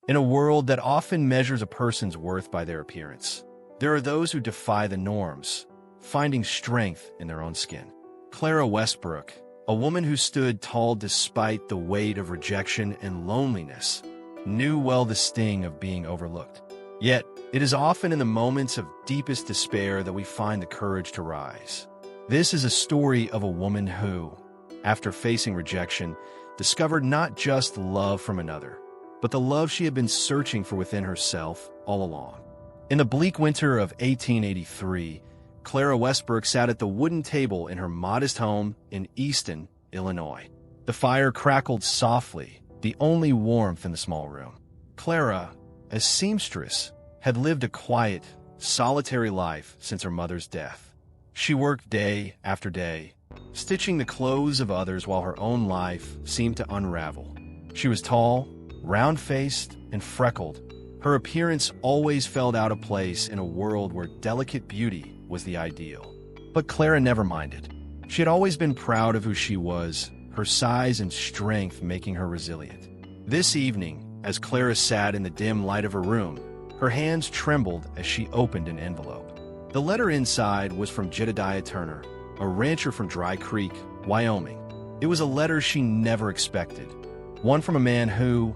In a world that often measures a person's worth by their appearance, there are those who defy the norms, finding strength in their own skin. Clara Westbrook, a woman who stood tall despite the weight of rejection and loneliness, knew well the sting of being overlooked. Yet, it is often in the moments of deepest despair that we find the courage to rise. This is a story of a woman who, after facing rejection, discovered not just love from another, but the love she had been searching for within herself all along. In the bleak winter of 1883, Clara Westbrook sat at the wooden table in her modest home in Easton, Illinois. The fire crackled softly, the only warmth in the small room. Clara, as seamstress, had lived a quiet, solitary life since her mother's death. She worked day after day, stitching the clothes of others while her own life seemed to unravel. She was tall, round-faced, and freckled. Her appearance always felt out of place in a world where delicate beauty was the ideal. But Clara never minded. She had always been proud of who she was, her size and strength making her resilient. This evening, as Clara sat in the dim light of her room, her hands trembled as she opened an envelope. The letter inside was from Jedediah Turner, a rancher from Dry Creek, Wyoming. It was a letter she never expected, one from a man who,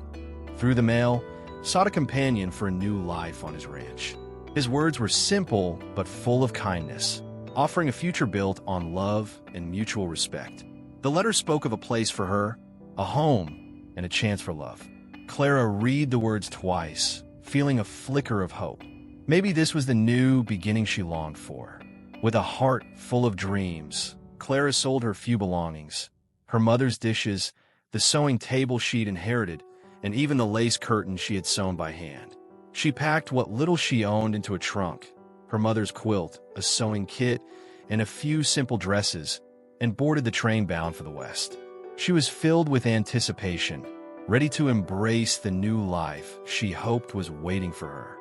through the mail, sought a companion for a new life on his ranch. His words were simple but full of kindness, offering a future built on love and mutual respect. The letter spoke of a place for her, a home, and a chance for love. Clara read the words twice, feeling a flicker of hope. Maybe this was the new beginning she longed for. With a heart full of dreams, Clara sold her few belongings, her mother's dishes, the sewing table she'd inherited, and even the lace curtains she had sewn by hand. She packed what little she owned into a trunk, her mother's quilt, a sewing kit, and a few simple dresses, and boarded the train bound for the West. She was filled with anticipation, ready to embrace the new life she hoped was waiting for her.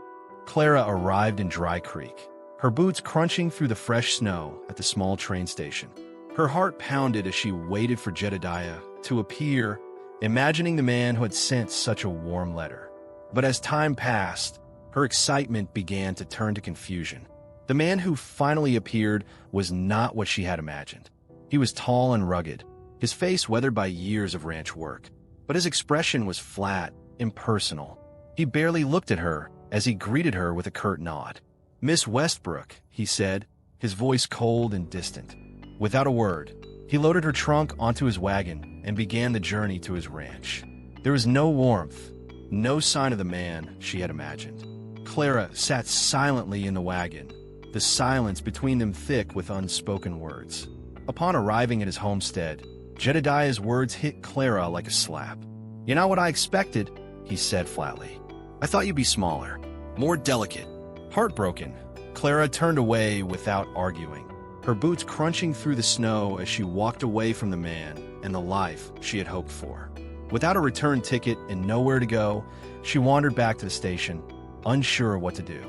Clara arrived in Dry Creek, her boots crunching through the fresh snow at the small train station. Her heart pounded as she waited for Jedediah to appear, imagining the man who had sent such a warm letter. But as time passed, her excitement began to turn to confusion. The man who finally appeared was not what she had imagined. He was tall and rugged, his face weathered by years of ranch work, but his expression was flat, impersonal. He barely looked at her as he greeted her with a curt nod. "Miss Westbrook," he said, his voice cold and distant. Without a word, he loaded her trunk onto his wagon and began the journey to his ranch. There was no warmth, no sign of the man she had imagined. Clara sat silently in the wagon, the silence between them thick with unspoken words. Upon arriving at his homestead, Jedediah's words hit Clara like a slap. "You're not what I expected," he said flatly. "I thought you'd be smaller, more delicate." Heartbroken, Clara turned away without arguing, her boots crunching through the snow as she walked away from the man and the life she had hoped for. Without a return ticket and nowhere to go, she wandered back to the station, unsure what to do.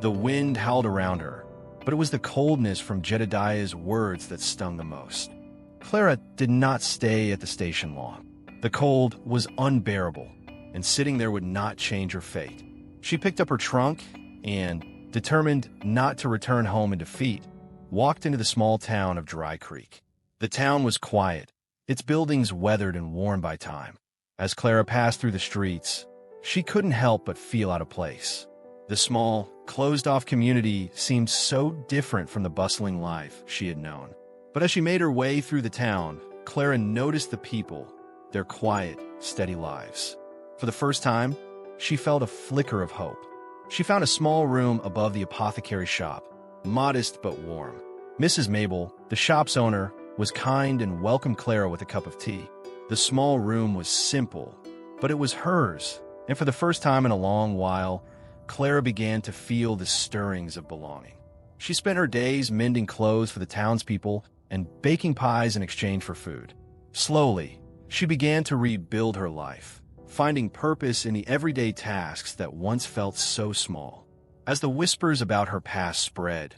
The wind howled around her, but it was the coldness from Jedediah's words that stung the most. Clara did not stay at the station long. The cold was unbearable, and sitting there would not change her fate. She picked up her trunk and, determined not to return home in defeat, walked into the small town of Dry Creek. The town was quiet, its buildings weathered and worn by time. As Clara passed through the streets, she couldn't help but feel out of place. The small, closed-off community seemed so different from the bustling life she had known. But as she made her way through the town, Clara noticed the people, their quiet, steady lives. For the first time, she felt a flicker of hope. She found a small room above the apothecary shop, modest but warm. Mrs. Mabel, the shop's owner, was kind and welcomed Clara with a cup of tea. The small room was simple, but it was hers, and for the first time in a long while, Clara began to feel the stirrings of belonging. She spent her days mending clothes for the townspeople and baking pies in exchange for food. Slowly, she began to rebuild her life, finding purpose in the everyday tasks that once felt so small. As the whispers about her past spread,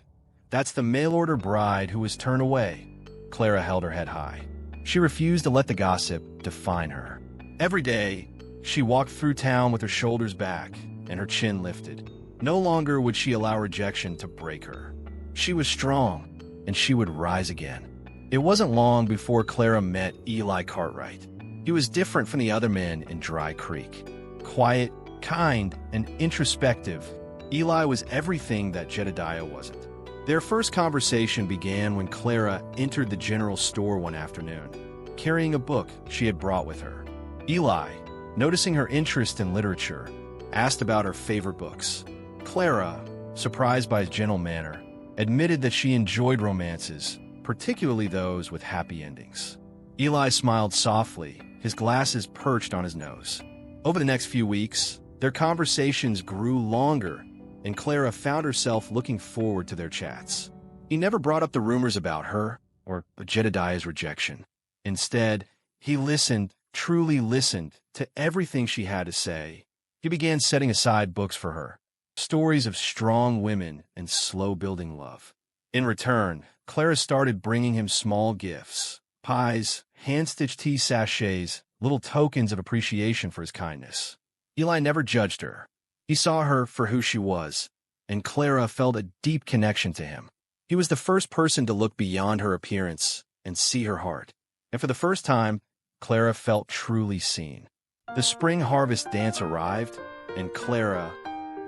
"That's the mail-order bride who was turned away," Clara held her head high. She refused to let the gossip define her. Every day, She walked through town with her shoulders back and her chin lifted. No longer would she allow rejection to break her. She was strong, and she would rise again. It wasn't long before Clara met Eli Cartwright. He was different from the other men in Dry Creek. Quiet, kind, and introspective, Eli was everything that Jedediah wasn't. Their first conversation began when Clara entered the general store one afternoon, carrying a book she had brought with her. Eli, noticing her interest in literature, asked about her favorite books. Clara, surprised by his gentle manner, admitted that she enjoyed romances, particularly those with happy endings. Eli smiled softly, his glasses perched on his nose. Over the next few weeks, their conversations grew longer, and Clara found herself looking forward to their chats. He never brought up the rumors about her or Jedediah's rejection. Instead, he listened, truly listened, to everything she had to say. He began setting aside books for her, stories of strong women and slow-building love. In return, Clara started bringing him small gifts, pies, hand-stitched tea sachets, little tokens of appreciation for his kindness. Eli never judged her. He saw her for who she was, and Clara felt a deep connection to him. He was the first person to look beyond her appearance and see her heart. And for the first time, Clara felt truly seen. The spring harvest dance arrived, and Clara,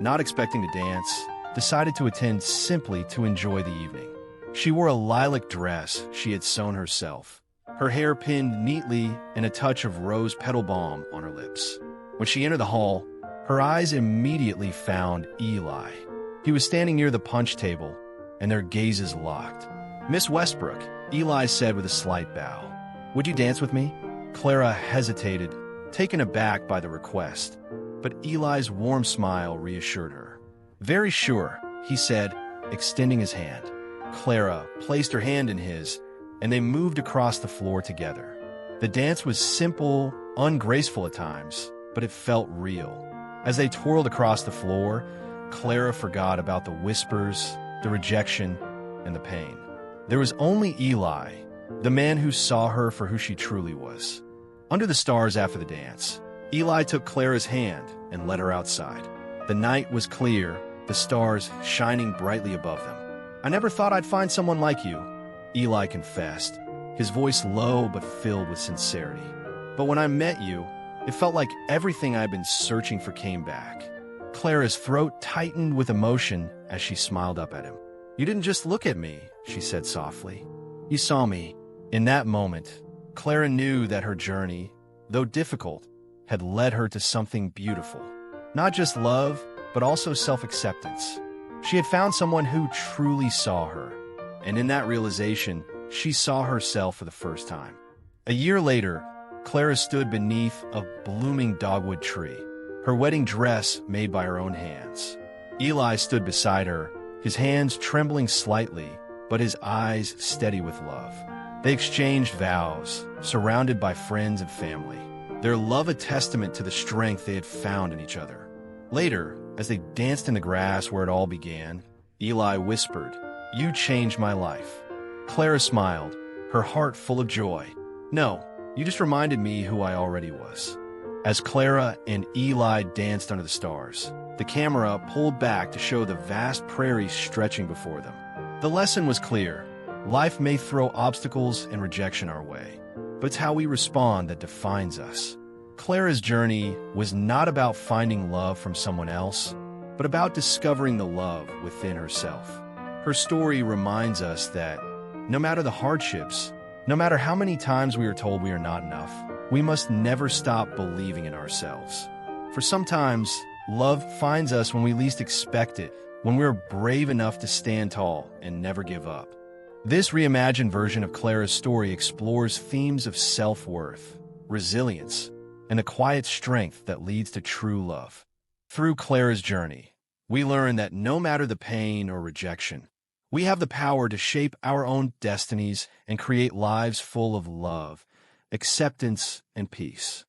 not expecting to dance, decided to attend simply to enjoy the evening. She wore a lilac dress she had sewn herself, her hair pinned neatly and a touch of rose petal balm on her lips. When she entered the hall, her eyes immediately found Eli. He was standing near the punch table, and their gazes locked. "Miss Westbrook," Eli said with a slight bow. "Would you dance with me?" Clara hesitated, taken aback by the request, but Eli's warm smile reassured her. "Very sure," he said, extending his hand. Clara placed her hand in his, and they moved across the floor together. The dance was simple, ungraceful at times, but it felt real. As they twirled across the floor, Clara forgot about the whispers, the rejection, and the pain. There was only Eli, the man who saw her for who she truly was. Under the stars after the dance, Eli took Clara's hand and led her outside. The night was clear, the stars shining brightly above them. "I never thought I'd find someone like you," Eli confessed, his voice low but filled with sincerity. "But when I met you, it felt like everything I'd been searching for came back." Clara's throat tightened with emotion as she smiled up at him. "You didn't just look at me," she said softly. "You saw me." In that moment, Clara knew that her journey, though difficult, had led her to something beautiful. Not just love, but also self-acceptance. She had found someone who truly saw her, and in that realization, she saw herself for the first time. A year later, Clara stood beneath a blooming dogwood tree, her wedding dress made by her own hands. Eli stood beside her, his hands trembling slightly, but his eyes steady with love. They exchanged vows, surrounded by friends and family, their love a testament to the strength they had found in each other. Later, as they danced in the grass where it all began, Eli whispered, "You changed my life." Clara smiled, her heart full of joy. "No, you just reminded me who I already was." As Clara and Eli danced under the stars, the camera pulled back to show the vast prairies stretching before them. The lesson was clear. Life may throw obstacles and rejection our way, but it's how we respond that defines us. Clara's journey was not about finding love from someone else, but about discovering the love within herself. Her story reminds us that no matter the hardships, no matter how many times we are told we are not enough, we must never stop believing in ourselves. For sometimes, love finds us when we least expect it, when we are brave enough to stand tall and never give up. This reimagined version of Clara's story explores themes of self-worth, resilience, and the quiet strength that leads to true love. Through Clara's journey, we learn that no matter the pain or rejection, we have the power to shape our own destinies and create lives full of love, acceptance, and peace.